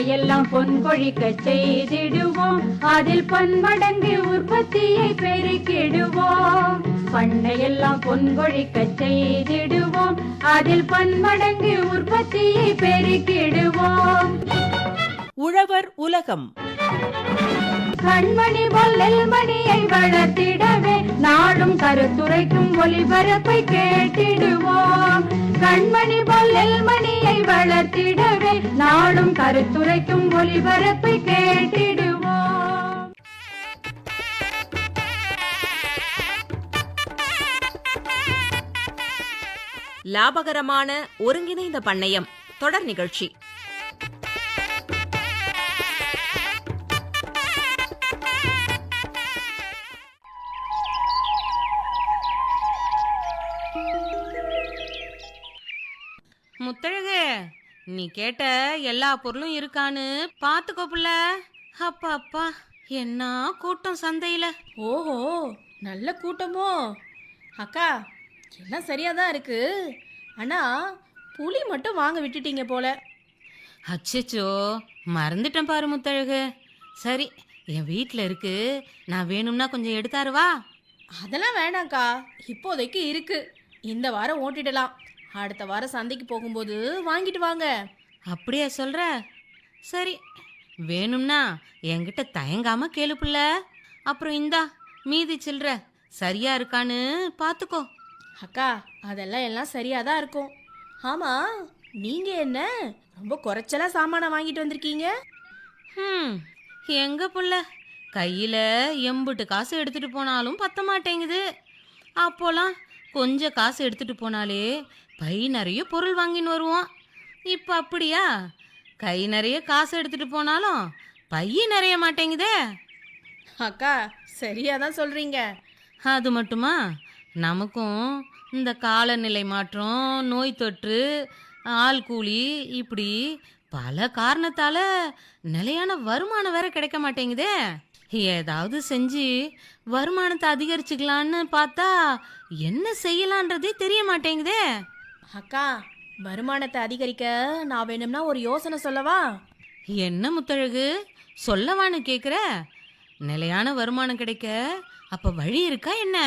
பண்ணையெல்லாம் பொன் கொழிக்க செய்திடுவோம், அதில் பன்மடங்கு உற்பத்தியை பெருக்கிடுவோம். பண்ணையெல்லாம் பொன் கொழிக்க செய்திடுவோம், அதில் பன்மடங்கு உற்பத்தியை பெருக்கிடுவோம். உழவர் உலகம். கண்மணி பொல்லல் மணியை வளர்த்திடவே நாடும் கருத்துரைக்கும் ஒலிபரப்பை கேட்டிடுவோம். கண்மணி பொல்லல் மணியை வளர்த்திடவே நாடும் கருத்துரைக்கும் ஒலிபரப்பை கேட்டிடுவோம். லாபகரமான ஒருங்கிணைந்த பண்ணையம் தொடர் நிகழ்ச்சி. முத்தழகு, நீ கேட்ட எல்லா பொருளும் இருக்கான்னு பாத்துக்கோ புள்ள. அப்பா அப்பா, என்ன கூட்டம் சந்தையில. ஓஹோ, நல்ல கூட்டமோ? அக்கா, எல்லாம் சரியா தான் இருக்கு. ஆனா புளி மட்டும் வாங்க விட்டுட்டீங்க போல. அச்சச்சோ, மறந்துட்டேன் பாரு முத்தழகு. சரி, என் வீட்டில் இருக்கு, நான் வேணும்னா கொஞ்சம் எடுத்தாரு வா. அதெல்லாம் வேணாம்க்கா, இப்போதைக்கு இருக்கு. இந்த வாரம் ஓட்டிடலாம். அடுத்த வாரம் சந்தைக்கு போகும்போது வாங்கிட்டு வாங்க. அப்படியா சொல்ற? சரி, வேணும்னா என்கிட்ட தயங்காம கேளு புள்ள. அப்புறம் இந்தா மீதி சில்லற சரியா இருக்கான்னு பாத்துக்கோ. அக்கா, அதெல்லாம் எல்லாம் சரியா தான் இருக்கும். ஆமா, நீங்க என்ன ரொம்ப குறைச்சலா சாமான வாங்கிட்டு வந்திருக்கீங்க? எங்க புள்ள, கையில எம்புட்டு காசு எடுத்துட்டு போனாலும் பத்த மாட்டேங்குது. அப்போலாம் கொஞ்சம் காசு எடுத்துட்டு போனாலே பை நிறைய பொருள் வாங்கின்னு வருவோம். இப்போ அப்படியா? கை நிறைய காசு எடுத்துட்டு போனாலும் பைய நிறைய மாட்டேங்குதே. அக்கா, சரியா தான் சொல்றீங்க. அது மட்டுமா, நமக்கும் இந்த காலநிலை மாற்றம், நோய் தொற்று, ஆள் கூலி, இப்படி பல காரணத்தால நிலையான வருமானம் வேற கிடைக்க மாட்டேங்குதே. ஏதாவது செஞ்சு வருமானத்தை அதிகரிச்சுக்கலான்னு பார்த்தா என்ன செய்யலான்றதே தெரிய மாட்டேங்குதே. அக்கா, வருமானத்தை அதிகரிக்க நான் வேணும்னா ஒரு யோசனை சொல்லவா? என்ன முத்தழகு, சொல்லவான்னு கேக்குற? நிலையான வருமானம் கிடைக்க அப்ப வழி இருக்கா என்ன?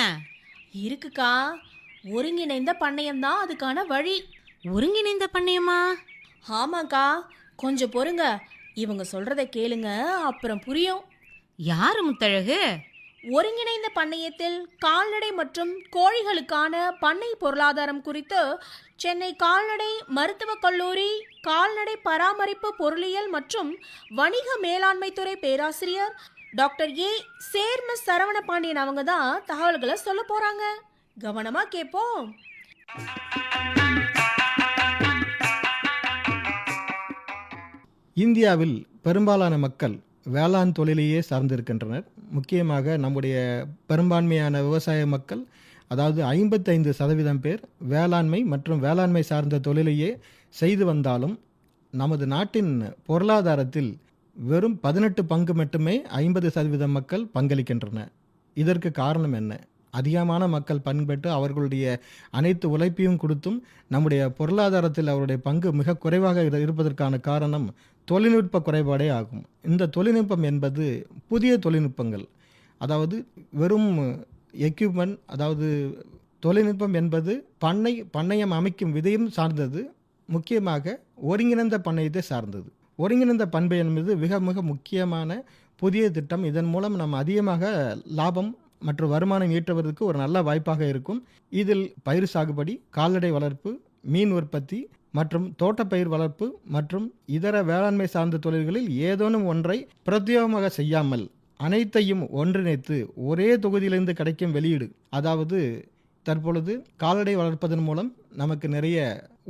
இருக்குக்கா, ஒருங்கிணைந்த பண்ணையம் தான் அதுக்கான வழி. ஒருங்கிணைந்த பண்ணையமா? ஆமாக்கா, கொஞ்சம் பொறுங்க, இவங்க சொல்றதை கேளுங்க, அப்புறம் புரியும். யாரு முத்தழகு? ஒருங்கிணைந்த பண்ணையத்தில் கால்நடை மற்றும் கோழிகளுக்கான பண்ணை பொருளாதாரம் குறித்து சென்னை கால்நடை மருத்துவக் கல்லூரி கால்நடை பராமரிப்பு பொருளியல் மற்றும் வணிக மேலாண்மை துறை பேராசிரியர் டாக்டர் ஏ சேர்மஸ் சரவண பாண்டியன் அவங்க தான் தகவல்களை சொல்ல போறாங்க. கவனமா கேட்போம். இந்தியாவில் பெரும்பாலான மக்கள் வேளாண் தொழிலையே சார்ந்திருக்கின்றனர். முக்கியமாக நம்முடைய பெரும்பான்மையான விவசாய மக்கள், அதாவது 55% பேர் வேளாண்மை மற்றும் வேளாண்மை சார்ந்த தொழிலையே செய்து வந்தாலும் நமது நாட்டின் பொருளாதாரத்தில் வெறும் 18 பங்கு மட்டுமே 50% மக்கள் பங்களிக்கின்றனர். இதற்கு காரணம் என்ன? அதிகமான மக்கள் பண்பட்டு அவர்களுடைய அனைத்து உழைப்பையும் கொடுத்தும் நம்முடைய பொருளாதாரத்தில் அவருடைய பங்கு மிக குறைவாக இருப்பதற்கான காரணம் தொழில்நுட்ப குறைபாடே ஆகும். இந்த தொழில்நுட்பம் என்பது புதிய தொழில்நுட்பங்கள், அதாவது வெறும் எக்யூப்மெண்ட், அதாவது தொழில்நுட்பம் என்பது பண்ணையம் அமைக்கும் விதையும் சார்ந்தது. முக்கியமாக ஒருங்கிணைந்த பண்ணையத்தை சார்ந்தது. ஒருங்கிணைந்த பண்பு என்பது மிக மிக முக்கியமான புதிய திட்டம். இதன் மூலம் நம்ம அதிகமாக லாபம் மற்றும் வருமானம் ஈட்டுவதற்கு ஒரு நல்ல வாய்ப்பாக இருக்கும். இதில் பயிர் சாகுபடி, கால்நடை வளர்ப்பு, மீன் உற்பத்தி மற்றும் தோட்டப்பயிர் வளர்ப்பு மற்றும் இதர வேளாண்மை சார்ந்த தொழில்களில் ஏதேனும் ஒன்றை பிரத்யேகமாக செய்யாமல் அனைத்தையும் ஒன்றிணைத்து ஒரே தொகுதியிலிருந்து கிடைக்கும் வெளியீடு, அதாவது தற்பொழுது கால்நடை வளர்ப்பதன் மூலம் நமக்கு நிறைய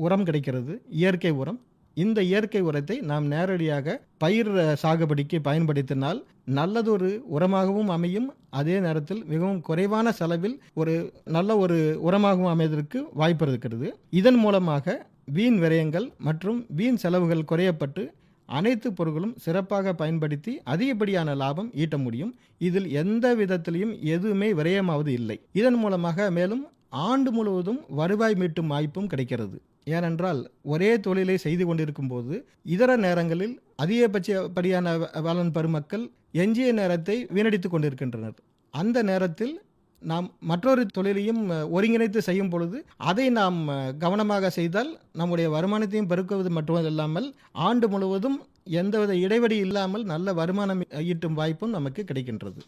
உரம் கிடைக்கிறது, இயற்கை உரம். இந்த இயற்கை உரத்தை நாம் நேரடியாக பயிர் சாகுபடிக்கு பயன்படுத்தினால் நல்லதொரு உரமாகவும் அமையும். அதே நேரத்தில் மிகவும் குறைவான செலவில் ஒரு நல்ல ஒரு உரமாகவும் அமைவதற்கு வாய்ப்பு இருக்கிறது. இதன் மூலமாக வீண் விரயங்கள் மற்றும் வீண் செலவுகள் குறையப்பட்டு அனைத்து பொருட்களும் சிறப்பாக பயன்படுத்தி அதிகப்படியான லாபம் ஈட்ட முடியும். இதில் எந்த விதத்திலையும் எதுவுமே விரயமாவது இல்லை. இதன் மூலமாக மேலும் ஆண்டு முழுவதும் வருவாய் மீட்டும் வாய்ப்பும் கிடைக்கிறது. ஏனென்றால் ஒரே தொழிலை செய்து கொண்டிருக்கும் போது இதர நேரங்களில் அதிகபட்சப்படியான வேளாண் பெருமக்கள் எஞ்சிய நேரத்தை வீணடித்து கொண்டிருக்கின்றனர். அந்த நேரத்தில் நாம் மற்றொரு தொழிலையும் ஒருங்கிணைத்து செய்யும் பொழுது அதை நாம் கவனமாக செய்தால் நம்முடைய வருமானத்தையும் பெருக்குவது மட்டுமல்லாமல் ஆண்டு முழுவதும் எந்தவித இடைவெளி இல்லாமல் நல்ல வருமானம் ஈட்டும் வாய்ப்பும் நமக்கு கிடைக்கின்றது.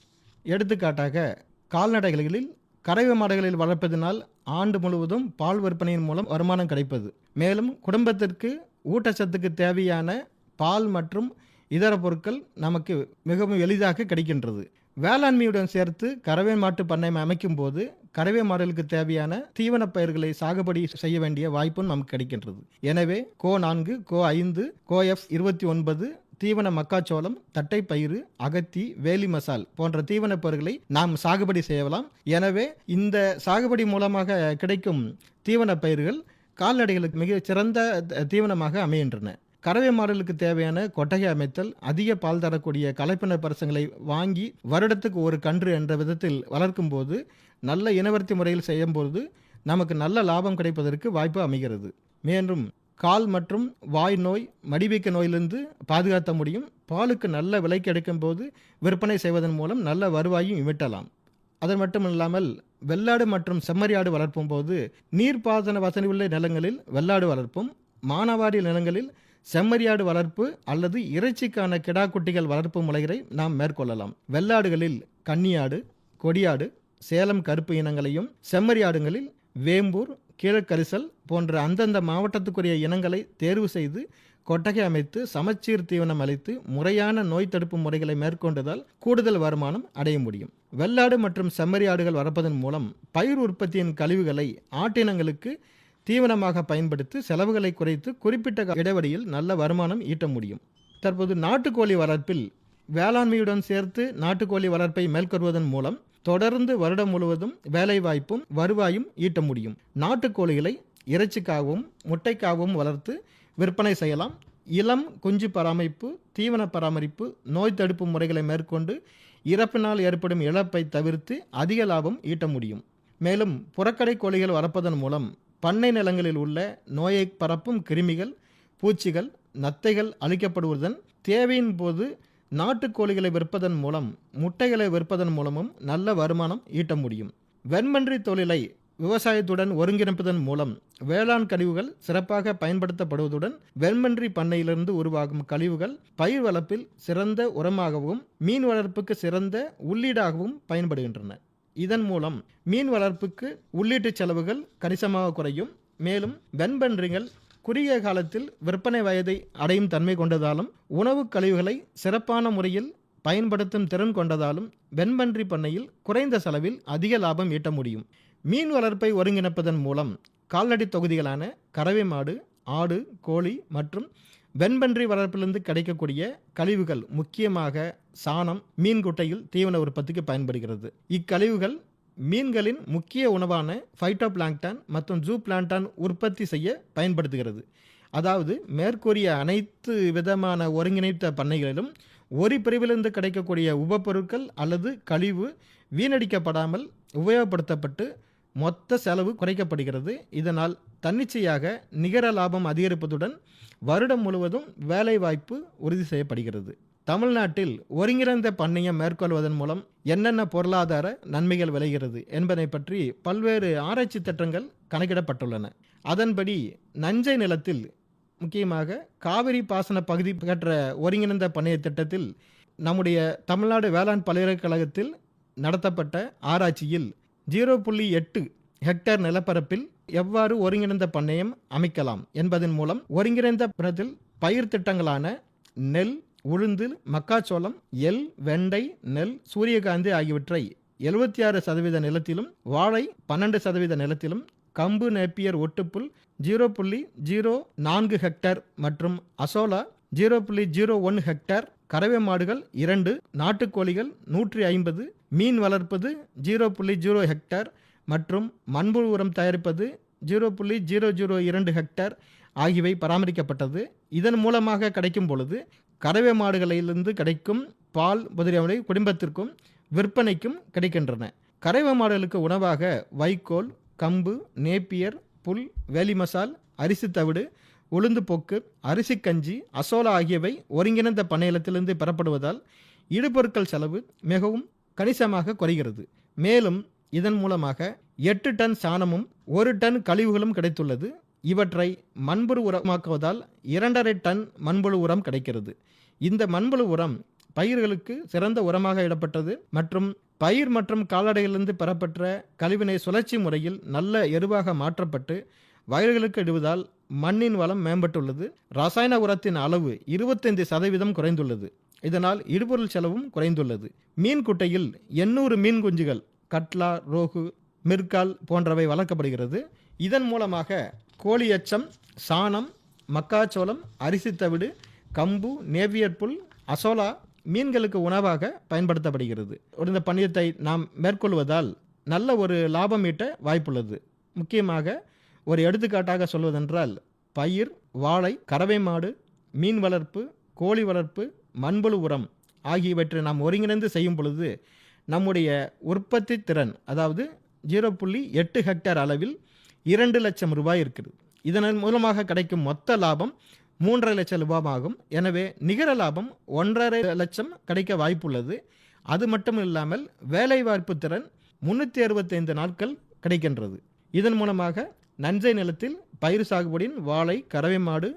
எடுத்துக்காட்டாக கால்நடைகளில் கறவை மாடுகளில் வளர்ப்பதனால் ஆண்டு முழுவதும் பால் விற்பனையின் மூலம் வருமானம் கிடைப்பது, மேலும் குடும்பத்திற்கு ஊட்டச்சத்துக்கு தேவையான பால் மற்றும் இதர பொருட்கள் நமக்கு மிகவும் எளிதாக கிடைக்கின்றது. வேளாண்மையுடன் சேர்த்து கறவை மாட்டு பண்ணை அமைக்கும் போது கறவை மாடுகளுக்கு தேவையான தீவன பயிர்களை சாகுபடி செய்ய வேண்டிய வாய்ப்பும் நமக்கு கிடைக்கின்றது. எனவே கோ 4, கோ 5, கோ F29 தீவன மக்காச்சோளம், தட்டைப்பயிறு, அகத்தி, வேலி மசால் போன்ற தீவன பயிர்களை நாம் சாகுபடி செய்யலாம். எனவே இந்த சாகுபடி மூலமாக கிடைக்கும் தீவன பயிர்கள் கால்நடைகளுக்கு மிக சிறந்த தீவனமாக அமைகின்றன. கறவை மாடுகளுக்கு தேவையான கொட்டகை அமைத்தல், அதிக பால் தரக்கூடிய கலப்பின பரிசங்களை வாங்கி வருடத்துக்கு ஒரு கன்று என்ற விதத்தில் வளர்க்கும் போது நல்ல இனவர்த்தி முறையில் செய்யும்போது நமக்கு நல்ல லாபம் கிடைப்பதற்கு வாய்ப்பு அமைகிறது. மேலும் கால் மற்றும் வாய் நோய், மடிவீக்க நோயிலிருந்து பாதுகாத்த முடியும். பாலுக்கு நல்ல விலை கிடைக்கும் போது விற்பனை செய்வதன் மூலம் நல்ல வருவாயும் ஈட்டலாம். அது மட்டும் இல்லாமல் வெள்ளாடு மற்றும் செம்மறியாடு வளர்ப்பும் போது நீர்ப்பாசன வசதி உள்ள நிலங்களில் வெள்ளாடு வளர்ப்பும், மானாவாரி நிலங்களில் செம்மறியாடு வளர்ப்பு அல்லது இறைச்சிக்கான கிடாக்குட்டிகள் வளர்ப்பு முறைகளை நாம் மேற்கொள்ளலாம். வெள்ளாடுகளில் கன்னியாடு, கொடியாடு, சேலம் கருப்பு இனங்களையும், செம்மறியாடுகளில் வேம்பூர், கீழக்கரிசல் போன்ற அந்தந்த மாவட்டத்துக்குரிய இனங்களை தேர்வு செய்து கொட்டகை அமைத்து சமச்சீர் தீவனம் அளித்து முறையான நோய் தடுப்பு முறைகளை மேற்கொண்டதால் கூடுதல் வருமானம் அடைய முடியும். வெள்ளாடு மற்றும் செம்மறியாடுகள் வளர்ப்பதன் மூலம் பயிர் உற்பத்தியின் கழிவுகளை ஆட்டினங்களுக்கு தீவனமாக பயன்படுத்தி செலவுகளை குறைத்து குறிப்பிட்ட இடைவெளியில் நல்ல வருமானம் ஈட்ட முடியும். தற்போது நாட்டுக்கோழி வளர்ப்பில் வேளாண்மையுடன் சேர்த்து நாட்டுக்கோழி வளர்ப்பை மேற்கொள்வதன் மூலம் தொடர்ந்து வருடம் முழுவதும் வேலைவாய்ப்பும் வருவாயும் ஈட்ட முடியும். நாட்டுக்கோழிகளை இறைச்சிக்காகவும் முட்டைக்காகவும் வளர்த்து விற்பனை செய்யலாம். இளம் குஞ்சு பராமரிப்பு, தீவன பராமரிப்பு, நோய் தடுப்பு முறைகளை மேற்கொண்டு இறப்பினால் ஏற்படும் இழப்பை தவிர்த்து அதிக லாபம் ஈட்ட முடியும். மேலும் புறக்கடை கோழிகள் வளர்ப்பதன் மூலம் பண்ணை நிலங்களில் உள்ள நோயை பரப்பும் கிருமிகள், பூச்சிகள், நத்தைகள் அழிக்கப்படுவதன் தேவையின் போது நாட்டுக்கோழிகளை விற்பதன் மூலம், முட்டைகளை விற்பதன் மூலமும் நல்ல வருமானம் ஈட்ட முடியும். வெண்மன்றி தொழிலை விவசாயத்துடன் ஒருங்கிணைப்பதன் மூலம் வேளாண் கழிவுகள் சிறப்பாக பயன்படுத்தப்படுவதுடன் வெண்மன்றி பண்ணையிலிருந்து உருவாகும் கழிவுகள் பயிர் வளர்ப்பில் சிறந்த உரமாகவும் மீன் வளர்ப்புக்கு சிறந்த உள்ளீடாகவும் பயன்படுகின்றன. இதன் மூலம் மீன் வளர்ப்புக்கு உள்ளீட்டு செலவுகள் கணிசமாக குறையும். மேலும் வெண்பன்றிகள் குறுகிய காலத்தில் விற்பனை வயதை அடையும் தன்மை கொண்டதாலும் உணவு கழிவுகளை சிறப்பான முறையில் பயன்படுத்தும் திறன் கொண்டதாலும் வெண்பன்றி பண்ணையில் குறைந்த செலவில் அதிக லாபம் ஈட்ட முடியும். மீன் வளர்ப்பை ஒருங்கிணைப்பதன் மூலம் கால்நடை தொகுதிகளான கறவை மாடு, ஆடு, கோழி மற்றும் வெண்பன்றி வளர்ப்பிலிருந்து கிடைக்கக்கூடிய கழிவுகள், முக்கியமாக சாணம், மீன் குட்டையில் தீவன உற்பத்திக்கு பயன்படுகிறது. இக்கழிவுகள் மீன்களின் முக்கிய உணவான ஃபைட்டோபிளாங்க்டான் மற்றும் ஜூ பிளான்டான் உற்பத்தி செய்ய பயன்படுத்துகிறது. அதாவது மேற்கூறிய அனைத்து விதமான ஒருங்கிணைத்த பண்ணைகளிலும் ஒரு பிரிவிலிருந்து கிடைக்கக்கூடிய உபப்பொருட்கள் அல்லது கழிவு வீணடிக்கப்படாமல் உபயோகப்படுத்தப்பட்டு மொத்த செலவு குறைக்கப்படுகிறது. இதனால் தன்னிச்சையாக நிகர லாபம் அதிகரிப்பதுடன் வருடம் முழுவதும் வேலைவாய்ப்பு உறுதி செய்யப்படுகிறது. தமிழ்நாட்டில் ஒருங்கிணைந்த பண்ணையம் மேற்கொள்வதன் மூலம் என்னென்ன பொருளாதார நன்மைகள் விளைகிறது என்பதை பற்றி பல்வேறு ஆராய்ச்சி திட்டங்கள் கணக்கிடப்பட்டுள்ளன. அதன்படி நஞ்சை நிலத்தில், முக்கியமாக காவிரி பாசன பகுதி பெற்ற ஒருங்கிணைந்த பண்ணைய திட்டத்தில் நம்முடைய தமிழ்நாடு வேளாண் பல்கலைக்கழகத்தில் நடத்தப்பட்ட ஆராய்ச்சியில் 0.8 ஹெக்டேர் நிலப்பரப்பில் எவ்வாறு ஒருங்கிணைந்த பண்ணையம் அமைக்கலாம் என்பதன் மூலம் ஒருங்கிணைந்த பணத்தில் பயிர் திட்டங்களான நெல், உளுந்து, மக்காச்சோளம், எள், வெண்டை, நெல், சூரியகாந்தி ஆகியவற்றை 76% நிலத்திலும், வாழை 12% நிலத்திலும், கம்பு, நேப்பியர், ஒட்டுப்புல் 0.04 ஹெக்டேர் மற்றும் அசோலா 0.01 ஹெக்டேர், கறவை மாடுகள் 2, நாட்டுக்கோழிகள் 150, மீன் வளர்ப்பது 0.0 ஹெக்டேர் மற்றும் மண்புழு உரம் தயாரிப்பது 0.002 ஹெக்டேர் ஆகியவை பராமரிக்கப்பட்டது. இதன் மூலமாக கிடைக்கும் பொழுது கறவை மாடுகளிலிருந்து கிடைக்கும் பால் முதலியவை குடும்பத்திற்கும் விற்பனைக்கும் கிடைக்கின்றன. கறவை மாடுகளுக்கு உணவாக வைக்கோல், கம்பு, நேப்பியர், புல், வேலி மசால், அரிசி தவிடு, உளுந்து பொக்கு, அரிசி கஞ்சி, அசோலா ஆகியவை ஒருங்கிணைந்த பண்ணையத்திலிருந்து பெறப்படுவதால் இடுபொருட்கள் செலவு மிகவும் கணிசமாக குறைகிறது. மேலும் இதன் மூலமாக 8 டன் சாணமும் 1 டன் கழிவுகளும் கிடைத்துள்ளது. இவற்றை மண்புழு உரமாக்குவதால் 2.5 டன் மண்புழு உரம் கிடைக்கிறது. இந்த மண்புழு உரம் பயிர்களுக்கு சிறந்த உரமாக இடப்பட்டது மற்றும் பயிர் மற்றும் கால்நடையிலிருந்து பெறப்பட்ட கழிவினை சுழற்சி முறையில் நல்ல எருவாக மாற்றப்பட்டு வயல்களுக்கு இடுவதால் மண்ணின் வளம் மேம்பட்டுள்ளது. ரசாயன உரத்தின் அளவு 25% குறைந்துள்ளது. இதனால் இடுபொருள் செலவும் குறைந்துள்ளது. மீன் குட்டையில் 800 மீன் குஞ்சுகள், கட்லா, ரோகு, மிர்கால் போன்றவை வளர்க்கப்படுகிறது. இதன் மூலமாக கோழி எச்சம், சாணம், மக்காச்சோளம், அரிசி தவிடு, கம்பு, நேவியர் புல், அசோலா மீன்களுக்கு உணவாக பயன்படுத்தப்படுகிறது. இந்த பண்ணையத்தை நாம் மேற்கொள்வதால் நல்ல ஒரு லாபம் ஈட்ட வாய்ப்புள்ளது. முக்கியமாக ஒரு எடுத்துக்காட்டாக சொல்வதென்றால் பயிர், வாழை, கறவை மாடு, மீன் வளர்ப்பு, கோழி வளர்ப்பு, மண்புழு உரம் ஆகியவற்றை நாம் ஒருங்கிணைந்து செய்யும் பொழுது நம்முடைய உற்பத்தி திறன் அதாவது 0.8 ஹெக்டேர் அளவில் 2 லட்சம் ரூபாய் இருக்கிறது. இதன் மூலமாக கிடைக்கும் மொத்த லாபம் 3.5 லட்சம் ரூபாய் ஆகும். எனவே நிகர லாபம் 1.5 லட்சம் கிடைக்க வாய்ப்புள்ளது. அது மட்டும் இல்லாமல் வேலைவாய்ப்பு திறன் 365 நாட்கள் கிடைக்கின்றது. இதன் மூலமாக நஞ்சை நிலத்தில் பயிர் சாகுபடியின் வாழை, கறவை மாடு,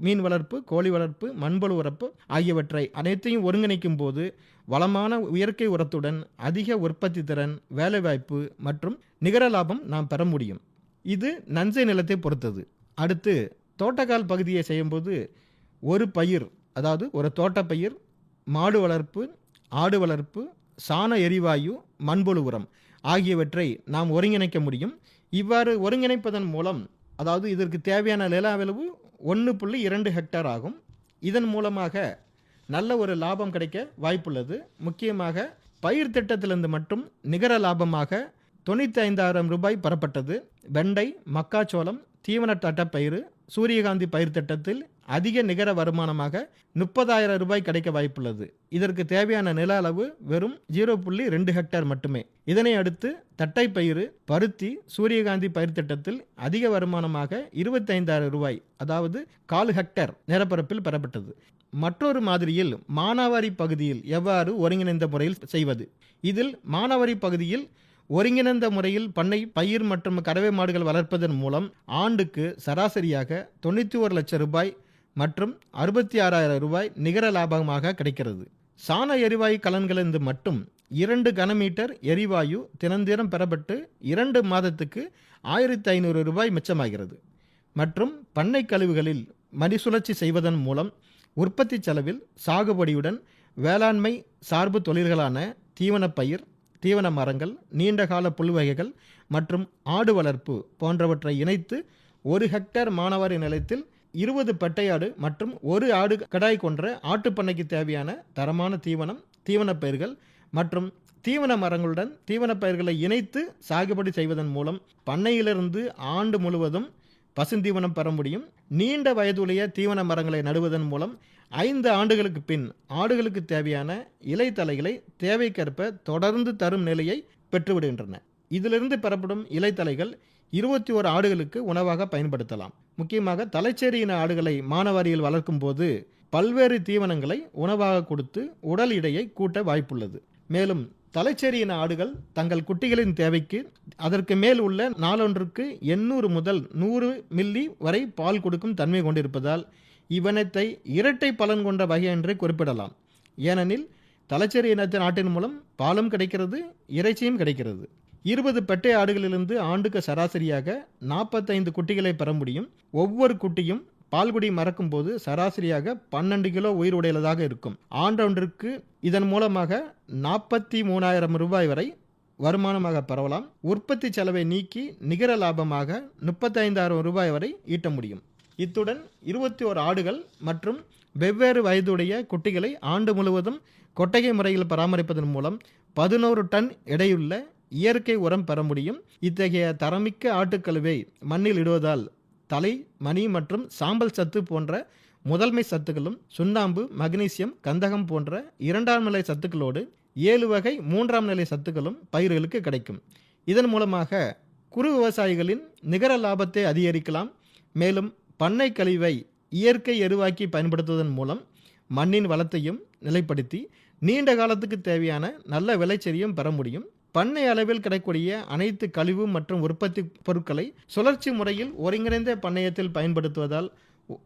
மீன் வளர்ப்பு, கோழி வளர்ப்பு, மண்புழு உரப்பு ஆகியவற்றை அனைத்தையும் ஒருங்கிணைக்கும் போது வளமான இயற்கை உரத்துடன் அதிக உற்பத்தி திறன், வேலைவாய்ப்பு மற்றும் நிகர லாபம் நாம் பெற முடியும். இது நஞ்சை நிலத்தை பொறுத்தது. அடுத்து தோட்டக்கால் பகுதியை செய்யும்போது ஒரு பயிர் அதாவது ஒரு தோட்டப்பயிர், மாடு வளர்ப்பு, ஆடு வளர்ப்பு, சாண எரிவாயு, மண்புழு உரம் ஆகியவற்றை நாம் ஒருங்கிணைக்க முடியும். இவ்வாறு ஒருங்கிணைப்பதன் மூலம் அதாவது இதற்கு தேவையான நில அளவு 1.2 ஹெக்டேர் ஆகும். இதன் மூலமாக நல்ல ஒரு லாபம் கிடைக்க வாய்ப்புள்ளது. முக்கியமாக பயிர் திட்டத்திலிருந்து மட்டும் நிகர லாபமாக 95,000 ரூபாய் பெறப்பட்டது. வெண்டை, மக்காச்சோளம், தீவன தட்டப்பயிறு, சூரியகாந்தி பயிர் திட்டத்தில் அதிக நிகர வருமானமாக 30,000 ரூபாய் கிடைக்க வாய்ப்புள்ளது. இதற்கு தேவையான நில அளவு வெறும் 0.2 ஹெக்டேர் மட்டுமே. இதனை அடுத்து தட்டைப்பயிறு, பருத்தி, சூரியகாந்தி பயிர் திட்டத்தில் அதிக வருமானமாக 25,000 ரூபாய் அதாவது 1/4 ஹெக்டேர் நிலப்பரப்பில் பெறப்பட்டது. மற்றொரு மாதிரியில் மானாவாரி பகுதியில் எவ்வாறு ஒருங்கிணைந்த முறையில் செய்வது. இதில் மானாவாரி பகுதியில் ஒருங்கிணைந்த முறையில் பண்ணை பயிர் மற்றும் கறவை மாடுகள் வளர்ப்பதன் மூலம் ஆண்டுக்கு சராசரியாக 91 லட்சம் ரூபாய் மற்றும் 66,000 ரூபாய் நிகர லாபமாக கிடைக்கிறது. சாண எரிவாயு கலன்களிலிருந்து மட்டும் 2 கனமீட்டர் எரிவாயு தினந்தினம் பெறப்பட்டு 2 மாதத்துக்கு 1,500 ரூபாய் மிச்சமாகிறது. மற்றும் பண்ணை கழிவுகளில் மறுசுழற்சி செய்வதன் மூலம் உற்பத்தி செலவில் சாகுபடியுடன் வேளாண்மை சார்பு தொழில்களான தீவனப்பயிர், தீவன மரங்கள், நீண்டகால புல்வகைகள் மற்றும் ஆடு வளர்ப்பு போன்றவற்றை இணைத்து 1 ஹெக்டேர் மானாவாரி நிலத்தில் 20 பெட்டையாடு மற்றும் 1 ஆடு கடாய் கொன்ற ஆட்டுப்பண்ணைக்கு தேவையான தரமான தீவனம், தீவனப் பயிர்கள் மற்றும் தீவன மரங்களுடன் தீவனப் பயிர்களை இணைத்து சாகுபடி செய்வதன் மூலம் பண்ணையிலிருந்து ஆண்டு முழுவதும் பசுந்தீவனம் பெற முடியும். நீண்ட வயதுடைய தீவன மரங்களை நடுவதன் மூலம் 5 ஆண்டுகளுக்கு பின் ஆடுகளுக்கு தேவையான இலைத்தலைகளை தேவைக்கேற்ப தொடர்ந்து தரும் நிலையை பெற்றுவிடுகின்றன. இதிலிருந்து பெறப்படும் இலைத்தலைகள் 21 ஆடுகளுக்கு உணவாக பயன்படுத்தலாம். முக்கியமாக தலைச்சேரியின ஆடுகளை மானாவாரியில் வளர்க்கும் போது பல்வேறு தீவனங்களை உணவாக கொடுத்து உடல் எடையை கூட்ட வாய்ப்புள்ளது. மேலும் தலைச்சேரியின ஆடுகள் தங்கள் குட்டிகளின் தேவைக்கு அதற்கு மேல் உள்ள நாளொன்றுக்கு 800 முதல் 100 மில்லி வரை பால் கொடுக்கும் தன்மை கொண்டிருப்பதால் இவனத்தை இரட்டை பலன் கொண்ட வகை என்றே குறிப்பிடலாம். ஏனெனில் தலைச்சேரி இனத்தின் ஆட்டின் மூலம் பாலும் கிடைக்கிறது, இறைச்சியும் கிடைக்கிறது. 20 பெட்டை ஆடுகளிலிருந்து ஆண்டுக்கு சராசரியாக 45 குட்டிகளை பெற முடியும். ஒவ்வொரு குட்டியும் பால்குடி மறக்கும் போது சராசரியாக 12 கிலோ உயிருடையதாக இருக்கும். ஆண்டொன்றிற்கு இதன் மூலமாக 43,000 ரூபாய் வரை வருமானமாக பெறலாம். உற்பத்தி செலவை நீக்கி நிகர லாபமாக 35,000 ரூபாய் வரை ஈட்ட முடியும். இத்துடன் 21 ஆடுகள் மற்றும் வெவ்வேறு வயதுடைய குட்டிகளை ஆண்டு முழுவதும் கொட்டகை முறையில் பராமரிப்பதன் மூலம் 11 டன் எடையுள்ள இயற்கை உரம் பெற முடியும். இத்தகைய தரமிக்க ஆட்டுக்கழுவை மண்ணில் இடுவதால் தலை, மணி மற்றும் சாம்பல் சத்து போன்ற முதன்மை சத்துக்களும் சுண்ணாம்பு, மக்னீசியம், கந்தகம் போன்ற 2ஆம் நிலை சத்துக்களோடு 7 வகை 3ஆம் நிலை சத்துக்களும் பயிர்களுக்கு கிடைக்கும். இதன் மூலமாக குறு விவசாயிகளின் நிகர லாபத்தை அதிகரிக்கலாம். மேலும் பண்ணை கழிவை இயற்கை எருவாக்கி பயன்படுத்துவதன் மூலம் மண்ணின் வளத்தையும் நிலைப்படுத்தி நீண்ட காலத்துக்கு தேவையான நல்ல விளைச்சலையும் பெற முடியும். பண்ணை அளவில் கிடைக்கக்கூடிய அனைத்து கழிவு மற்றும் உற்பத்தி பொருட்களை சுழற்சி முறையில் ஒருங்கிணைந்த பண்ணையத்தில் பயன்படுத்துவதால்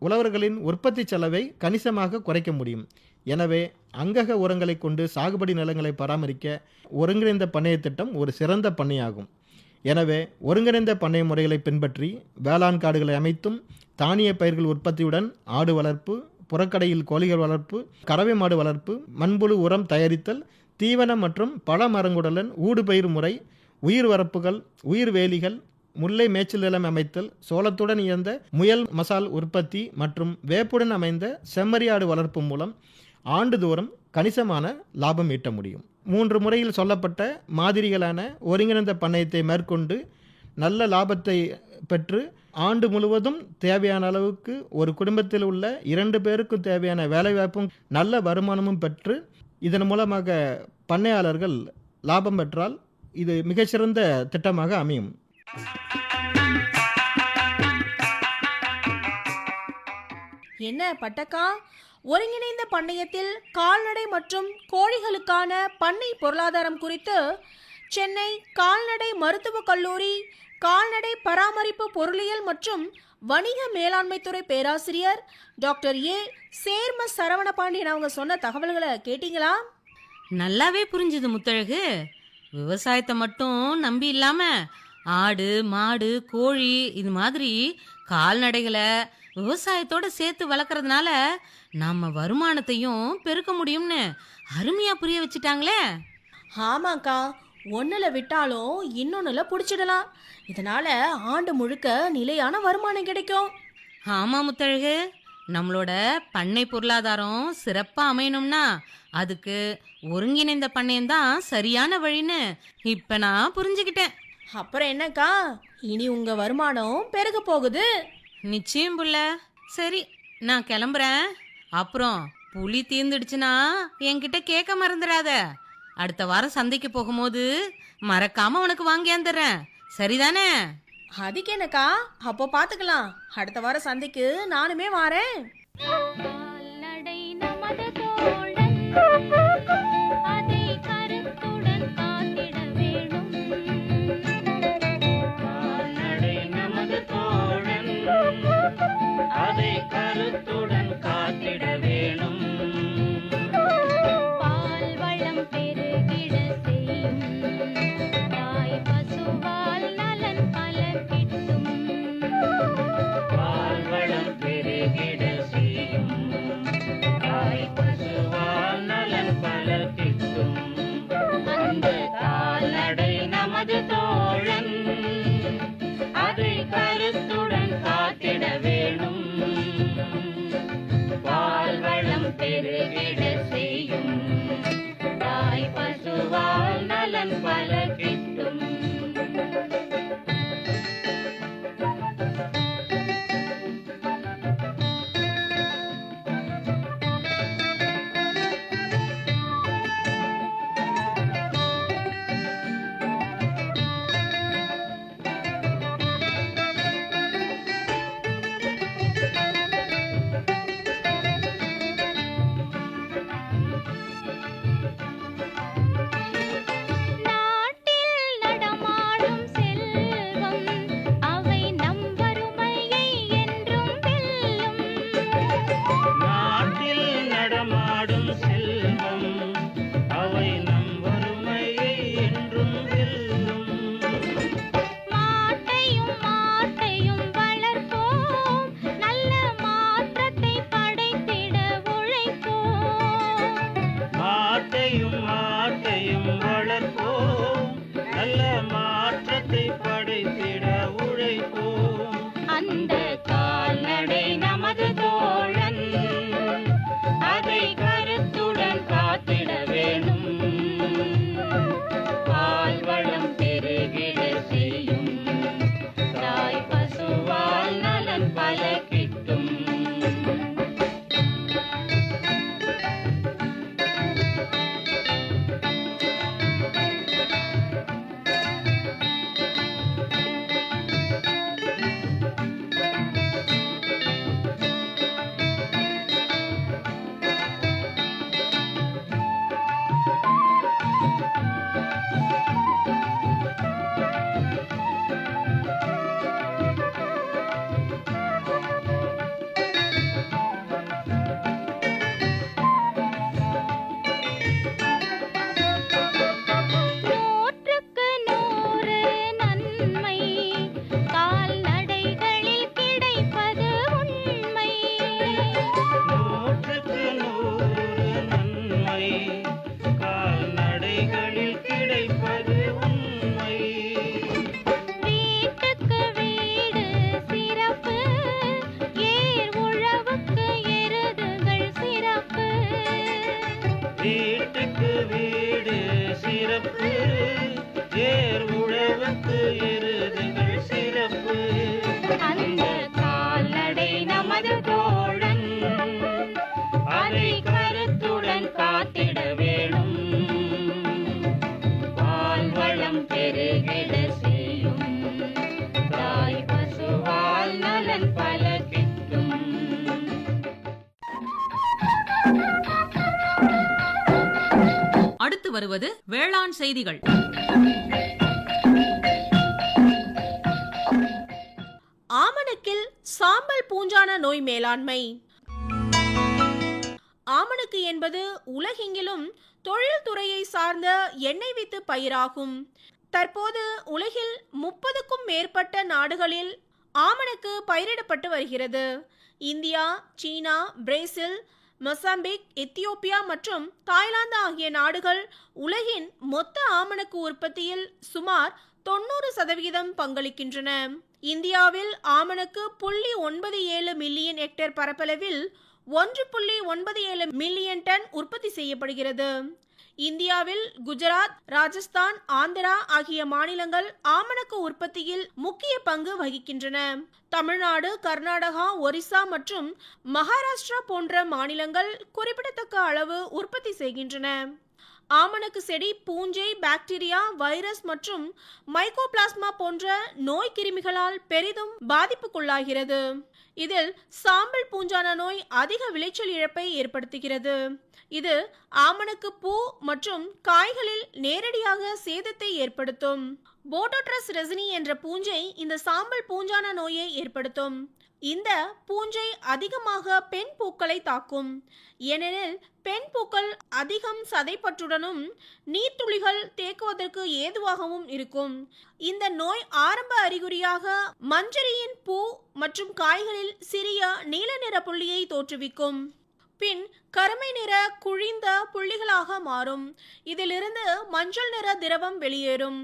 உழவர்களின் உற்பத்தி செலவை கணிசமாக குறைக்க முடியும். எனவே அங்கக உரங்களை கொண்டு சாகுபடி நிலங்களை பராமரிக்க ஒருங்கிணைந்த பண்ணைய திட்டம் ஒரு சிறந்த பண்ணையாகும். எனவே ஒருங்கிணைந்த பண்ணை முறைகளை பின்பற்றி வேளாண் காடுகளை அமைத்தும் தானிய பயிர்கள் உற்பத்தியுடன் ஆடு வளர்ப்பு, புறக்கடையில் கோழிகள் வளர்ப்பு, கறவை மாடு வளர்ப்பு, மண்புழு உரம் தயாரித்தல், தீவனம் மற்றும் பழ மரங்களுடன் ஊடுபயிர் முறை, உயிர் வரப்புகள், உயிர் வேலிகள், முல்லை மேய்ச்சல் நிலம் அமைத்தல், சோளத்துடன் இயந்த முயல் மசால் உற்பத்தி மற்றும் வேப்புடன் அமைந்த செம்மறியாடு வளர்ப்பு மூலம் ஆண்டுதோறும் கணிசமான லாபம் ஈட்ட முடியும். 3 முறையில் சொல்லப்பட்ட மாதிரிகளான ஒருங்கிணைந்த பண்ணையத்தை மேற்கொண்டு நல்ல லாபத்தை பெற்று ஆண்டு முழுவதும் தேவையான அளவுக்கு ஒரு குடும்பத்தில் உள்ள 2 பேருக்கும் தேவையான வேலைவாய்ப்பும் நல்ல வருமானமும் பெற்று இதன் மூலமாக பண்ணையாளர்கள் லாபம் பெற்றால் இது மிகச்சிறந்த திட்டமாக அமையும். என்ன பட்டக்கா, ஒருங்கிணைந்த பண்ணையத்தில் கால்நடை மற்றும் கோழிகளுக்கான பண்ணை பொருளாதாரம் குறித்து சென்னை கால்நடை மருத்துவக் கல்லூரி கால்நடை பராமரிப்பு பொருளியல் மற்றும் வணிக மேலாண்மை துறை பேராசிரியர் டாக்டர் ஏ சேர்ம சரவணபாண்டியன் அவங்க சொன்ன தகவல்களை கேட்டீங்களா? நல்லாவே புரிஞ்சுது முத்தழகு. விவசாயத்தை மட்டும் நம்பி இல்லாம ஆடு, மாடு, கோழி இது மாதிரி கால்நடைகளை விவசாயத்தோட சேர்த்து வளர்க்கறதுனால நம்ம வருமானத்தையும் பெருக்க முடியும்னு அருமையா புரிய வச்சுட்டாங்களே. ஆமாக்கா, ஒன்னுல விட்டாலும் இன்னொன்னுல புடிச்சிடலாம். இதனால ஆண்டு முழுக்க நிலையான வருமானம் கிடைக்கும். ஆமா முத்தழகு, நம்மளோட பண்ணை பொருளாதாரம் சிறப்பா அமையணும்னா அதுக்கு ஒருங்கிணைந்த பண்ணையம் தான் சரியான வழின்னு இப்ப நான் புரிஞ்சுக்கிட்டேன். அப்புறம் என்னக்கா, இனி உங்க வருமானம் பெருக போகுது. நிச்சயம் புள்ள. சரி, நான் கிளம்புறேன். அப்புறம் புளி தீர்ந்துடுச்சுன்னா என்கிட்ட கேட்க மறந்துடாத. அடுத்த வாரம் சந்தைக்கு போகும்போது மறக்காம உனக்கு வாங்கியாந்துடுறேன். சரிதானே? அதுக்கு என்னக்கா, அப்போ பாத்துக்கலாம். அடுத்த வாரம் சந்தைக்கு நானுமே வாரேன். கால்நடை நமது தோழன், அதை கருத்துடன் காத்திட வேணும். கால்நடை நமது தோழன், அதை கருத்துடன் காத்திட வேணும். பால் வளம் பெருகிட செய்யும், தாய் பசுவால் நலன் பல கிட்டும். பால் வளம் பெருகிட செய்யும், தாய் பசுவால் நலன் பல கிட்டும். அந்த கால்நடை நமது தோழன், அதை கருத்துடன் காத்திட வேணும். வருவது வேளாண் செய்திகள். ஆமணக்கில் சாம்பல் பூஞ்சான நோய் மேலாண்மை. ஆமணக்கு என்பது உலகெங்கிலும் தொழில்துறையை சார்ந்த எண்ணெய் வித்து பயிராகும். தற்போது உலகில் 30க்கும் மேற்பட்ட நாடுகளில் ஆமணக்கு பயிரிடப்பட்டு வருகிறது. இந்தியா, சீனா, பிரேசில், மொசாம்பிக், எத்தியோப்பியா மற்றும் தாய்லாந்து ஆகிய நாடுகள் உலகின் மொத்த ஆமணக்கு உற்பத்தியில் சுமார் 90% பங்களிக்கின்றன. இந்தியாவில் ஆமணக்கு 0.97 மில்லியன் ஹெக்டேர் பரப்பளவில் 1.97 மில்லியன் டன் உற்பத்தி செய்யப்படுகிறது. இந்தியாவில் குஜராத், ராஜஸ்தான், ஆந்திரா ஆகிய மாநிலங்கள் ஆமணக்கு உற்பத்தியில் முக்கிய பங்கு வகிக்கின்றன. தமிழ்நாடு, கர்நாடகா, ஒரிசா மற்றும் மகாராஷ்டிரா போன்ற மாநிலங்கள் குறிப்பிடத்தக்க அளவு உற்பத்தி செய்கின்றன. ஆமணக்கு செடி பூஞ்சை, பாக்டீரியா, வைரஸ் மற்றும் மைக்கோபிளாஸ்மா போன்ற நோய் கிருமிகளால் பெரிதும் பாதிப்புக்குள்ளாகிறது. இதில் சாம்பல் பூஞ்சான நோய் அதிக விளைச்சல் இழப்பை ஏற்படுத்துகிறது. இது ஆமணக்கு பூ மற்றும் காய்களில் நேரடியாக சேதத்தை ஏற்படுத்தும். போடோட்ரஸ் ரெசினி என்ற பூஞ்சை இந்த சாம்பல் பூஞ்சான நோயை ஏற்படுத்தும். இந்த பூஞ்சை அதிகமாக பெண் பூக்களை தாக்கும். ஏனெனில் பெண் பூக்கள் அதிகம் சதைப்பற்றுடனும் நீர்த்துளிகள் தேக்குவதற்கு ஏதுவாகவும் இருக்கும். இந்த நோய் ஆரம்ப அறிகுறியாக மஞ்சரியின் பூ மற்றும் காய்களில் சிறிய நீல நிற புள்ளியை தோற்றுவிக்கும். பின் கருமை நிற குழிந்த புள்ளிகளாக மாறும். இதிலிருந்து மஞ்சள் நிற திரவம் வெளியேறும்.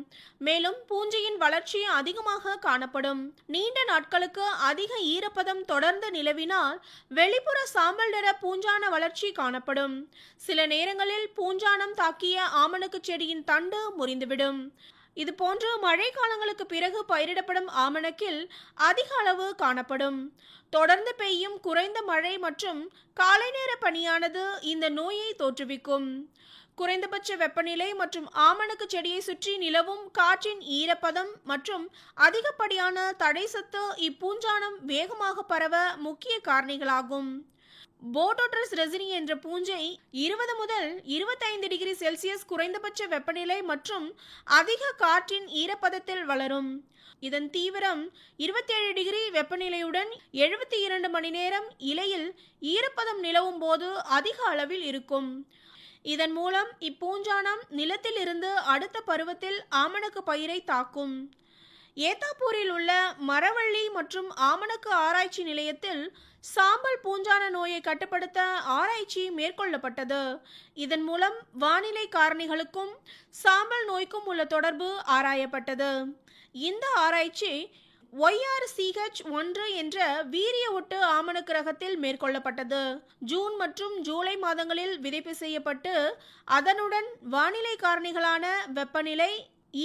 மேலும் பூஞ்சையின் வளர்ச்சி அதிகமாக காணப்படும். நீண்ட நாட்களுக்கு அதிக ஈரப்பதம் தொடர்ந்து நிலவினால் வெளிப்புற சாம்பல் நிற பூஞ்சான வளர்ச்சி காணப்படும். சில நேரங்களில் பூஞ்சானம் தாக்கிய ஆமணக்கு செடியின் தண்டு முறிந்துவிடும். இது போன்று மழை காலங்களுக்கு பிறகு பயிரிடப்படும் ஆமணக்கில் அதிக அளவு காணப்படும். தொடர்ந்து பெய்யும் குறைந்த மழை மற்றும் காலை நேர பனியானது இந்த நோயை தோற்றுவிக்கும். குறைந்தபட்ச வெப்பநிலை மற்றும் ஆமணக்கு செடியை சுற்றி நிலவும் காற்றின் ஈரப்பதம் மற்றும் அதிகப்படியான தடைசத்து இப்பூஞ்சானம் வேகமாக பரவ முக்கிய காரணிகளாகும். போடோட்ரஸ் ரெசினி என்ற பூஞ்சை 20 முதல் 25 டிகிரி செல்சியஸ் குறைந்தபட்ச வெப்பநிலை மற்றும் அதிக காற்றின் ஈரப்பதத்தில் வளரும். இதன் தீவிரம் 27 டிகிரி வெப்பநிலையுடன் 72 மணி நேரம் இலையில் ஈரப்பதம் நிலவும் போது அதிக அளவில் இருக்கும். இதன் மூலம் இப்பூஞ்சானம் நிலத்தில் இருந்து அடுத்த பருவத்தில் ஆமணக்கு பயிரை தாக்கும். ஏத்தாப்பூரில் உள்ள மரவள்ளி மற்றும் ஆமணக்கு ஆராய்ச்சி நிலையத்தில் சாம்பல் பூஞ்சான நோயை கட்டுப்படுத்த ஆராய்ச்சி மேற்கொள்ளப்பட்டது. இதன் மூலம் வானிலை காரணிகளுக்கும் சாம்பல் நோய்க்கும் உள்ள தொடர்பு ஆராயப்பட்டது. இந்த ஆராய்ச்சி YRCH1 என்ற வீரிய ஒட்டு ஆமணக்கு ரகத்தில் மேற்கொள்ளப்பட்டது. ஜூன் மற்றும் ஜூலை மாதங்களில் விதைப்பு செய்யப்பட்டு அதனுடன் வானிலை காரணிகளான வெப்பநிலை,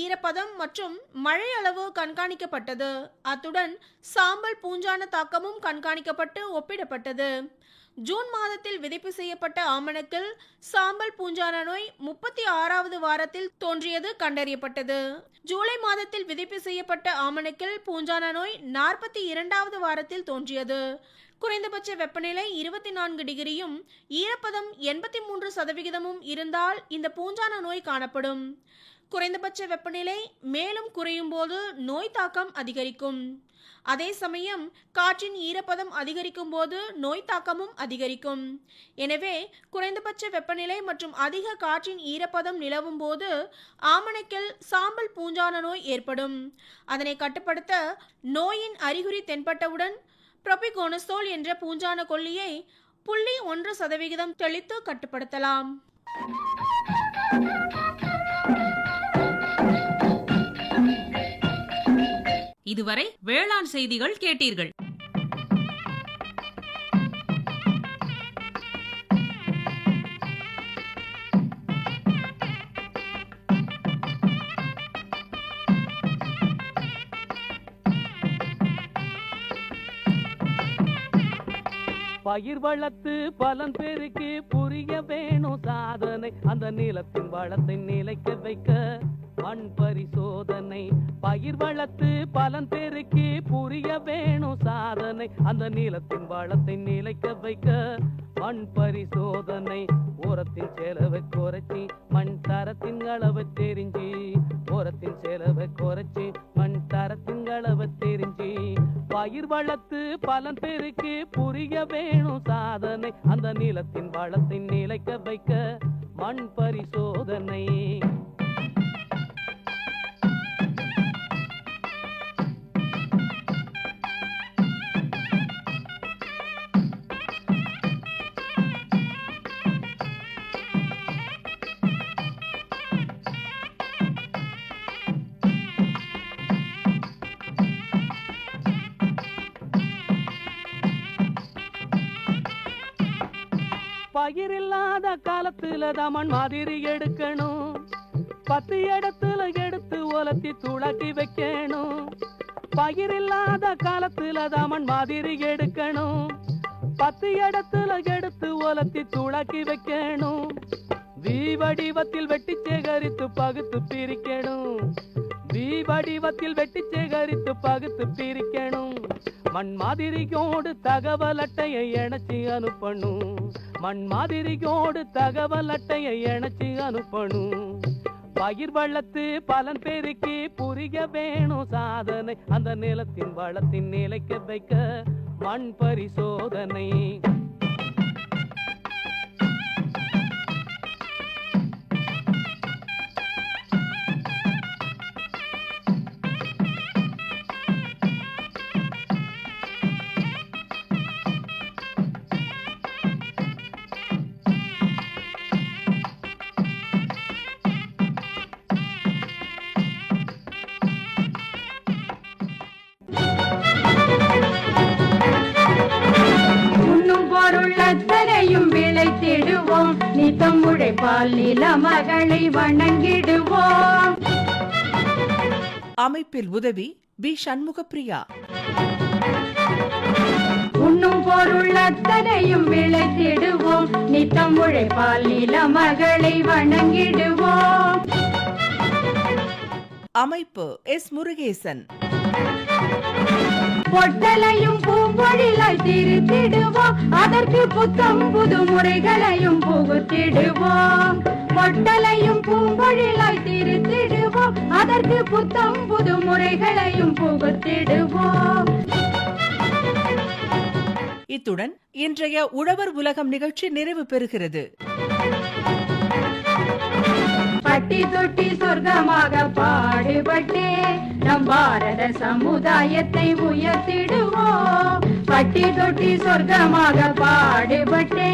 ஈரப்பதம் மற்றும் மழை அளவு கண்காணிக்கப்பட்டது. அத்துடன் சாம்பல் பூஞ்சான தாக்கமும் கண்காணிக்கப்பட்டு ஒப்பிடப்பட்டது. ஜூன் மாதத்தில் விதைப்பு செய்யப்பட்ட ஆமணக்கில் சாம்பல் பூஞ்சான நோய் 36வது வாரத்தில் தோன்றியது கண்டறியப்பட்டது. ஜூலை மாதத்தில் விதைப்பு செய்யப்பட்ட ஆமணக்கில் பூஞ்சான நோய் 42வது வாரத்தில் தோன்றியது. குறைந்தபட்ச வெப்பநிலை 24 டிகிரியும் ஈரப்பதம் 83% இருந்தால் இந்த பூஞ்சான நோய் காணப்படும். குறைந்தபட்ச வெப்பநிலை மேலும் குறையும் போது நோய் தாக்கம் அதிகரிக்கும். அதே சமயம் காற்றின் ஈரப்பதம் அதிகரிக்கும் போது நோய் தாக்கமும் அதிகரிக்கும். எனவே குறைந்தபட்ச வெப்பநிலை மற்றும் அதிக காற்றின் ஈரப்பதம் நிலவும் போது ஆமணக்கில் சாம்பல் பூஞ்சான நோய் ஏற்படும். அதனை கட்டுப்படுத்த நோயின் அறிகுறி தென்பட்டவுடன் புரோபிகோனசோல் என்ற பூஞ்சான கொல்லியை 0.1% தெளித்து கட்டுப்படுத்தலாம். இதுவரை வேளாண் செய்திகள் கேட்டீர்கள். பயிர் வளர்த்து பலன் பெருக்கி புரிய வேணும் சாதனை, அந்த நிலத்தின் வளத்தை நிலைக்க வைக்க மண் பரிசோதனை. பயிர் வளர்த்து பலன் பெருக்கி புரிய வேணும் சாதனை. அந்த நிலத்தின் வளத்தை நிலைக்க வைக்க மண் பரிசோதனை. உரத்தின் செலவை குறைச்சி மண் தரத்தின் அளவை தெரிஞ்சு, உரத்தின் செலவை குறைச்சி மண் தரத்தின் அளவை தெரிஞ்சு, பயிர் வளர்த்து பலன் பெருக்கி புரிய வேணும் சாதனை. அந்த நிலத்தின் வளத்தை நிலைக்க வைக்க மண் பரிசோதனை. பயிர் இல்லாத காலத்துல தான் மண் மாதிரி எடுக்கணும். 10 இடத்துல எடுத்து உலர்த்தி துளாக்கி வைக்கணும். பயிர் இல்லாத காலத்துல தான் மண் மாதிரி எடுக்கணும். 10 இடத்துல எடுத்து உலர்த்தி துளாக்கி வைக்கணும். வி வடிவத்தில் வெட்டி சேகரித்து பகுத்து பிரிக்கணும். வி வடிவத்தில் வெட்டி சேகரித்து பகுத்து பிரிக்கணும். மண் மாதிரியோடு தகவல் அட்டையை இணைச்சி அனுப்பணும். மண் மாதிரியோடு தகவல் அட்டையை இணைச்சி அனுப்பணும். பயிர் வளர்த்து பலன் பெருக்கி புரிய வேணும் சாதனை. அந்த நிலத்தின் வளத்தின் நிலைக்க வைக்க மண் பரிசோதனை. அத்தனையும் விளைத்திடுவோம். நித்தம் உழைப்பால் நில மகளை வணங்கிடுவோம். அமைப்பில் உதவி பி. சண்முகப்பிரியா. உண்ணும் பொருள் அத்தனையும் விளைத்திடுவோம். நித்தம் உழைப்பால் நில மகளை வணங்கிடுவோம். அமைப்பு எஸ். முருகேசன். பொட்டலையும் பூம்பொழிலாய் திருத்திடுவோம். அதற்கு புத்தம் புது முறைகளையும் புகுத்திடுவோம். பொட்டலையும் பூம்பொழிலாய் திருத்திடுவோம். அதற்கு புத்தம் புது முறைகளையும் புகுத்திடுவோம். இத்துடன் இன்றைய உழவர் உலகம் நிகழ்ச்சி நிறைவு பெறுகிறது. பட்டி தொட்டி சொர்க்கமாக பாடுபட்டே நம் பாரத சமுதாயத்தை உயர்த்திடுவோம். பட்டி தொட்டி சொர்க்கமாக பாடுபட்டே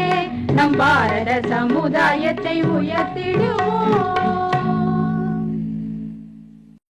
நம் பாரத சமுதாயத்தை உயர்த்திடுவோம்.